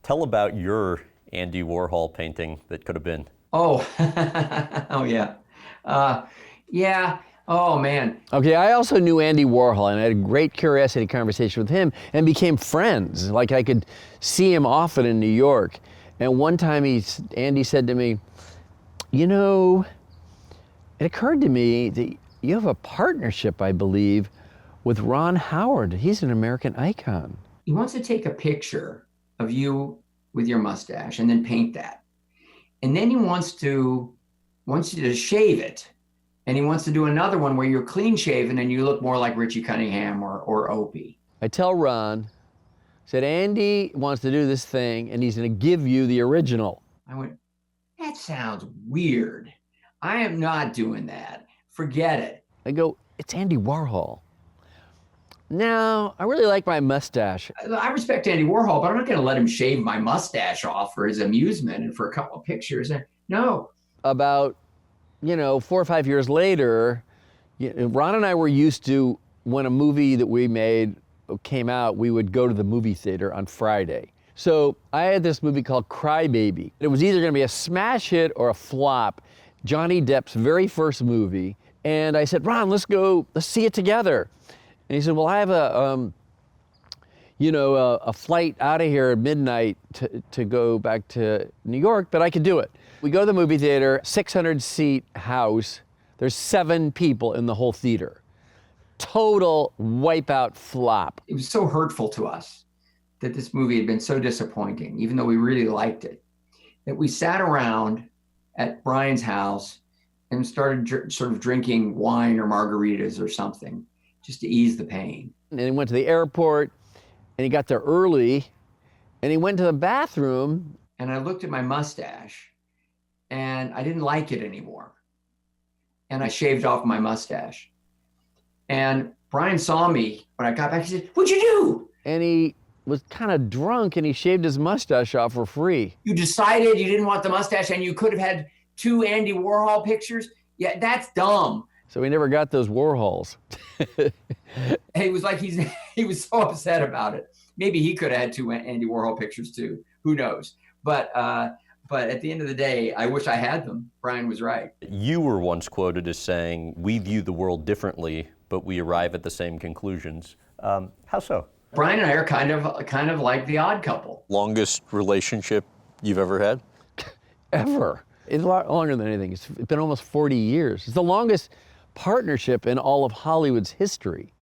Tell about your Andy Warhol painting that could have been. Oh, oh yeah. Yeah. Oh man. Okay, I also knew Andy Warhol and I had a great curiosity conversation with him and became friends. Like I could see him often in New York. And one time Andy said to me, you know, it occurred to me that you have a partnership, I believe, with Ron Howard. He's an American icon. He wants to take a picture of you with your mustache and then paint that. And then he wants you to shave it. And he wants to do another one where you're clean shaven and you look more like Richie Cunningham or Opie. I tell Ron, said, Andy wants to do this thing and he's gonna give you the original. I went, that sounds weird. I am not doing that. Forget it. I go, it's Andy Warhol. Now, I really like my mustache. I respect Andy Warhol, but I'm not going to let him shave my mustache off for his amusement and for a couple of pictures. No. About, 4 or 5 years later, Ron and I were used to, when a movie that we made came out, we would go to the movie theater on Friday. So I had this movie called Cry Baby. It was either going to be a smash hit or a flop. Johnny Depp's very first movie. And I said, Ron, let's see it together. And he said, well, I have a flight out of here at midnight to go back to New York, but I could do it. We go to the movie theater, 600-seat house. There's 7 people in the whole theater. Total wipeout flop. It was so hurtful to us that this movie had been so disappointing, even though we really liked it, that we sat around at Brian's house and started sort of drinking wine or margaritas or something, just to ease the pain. And he went to the airport, and he got there early, and he went to the bathroom. And I looked at my mustache, and I didn't like it anymore. And I shaved off my mustache. And Brian saw me when I got back. He said, what'd you do? And he was kind of drunk, and he shaved his mustache off for free. You decided you didn't want the mustache, and you could have had 2 Andy Warhol pictures? Yeah, that's dumb. So we never got those Warhols. It was like he was so upset about it. Maybe he could have had 2 Andy Warhol pictures too. Who knows? But at the end of the day, I wish I had them. Brian was right. You were once quoted as saying, we view the world differently, but we arrive at the same conclusions. How so? Brian and I are kind of like the odd couple. Longest relationship you've ever had? Ever. It's a lot longer than anything. It's been almost 40 years. It's the longest partnership in all of Hollywood's history.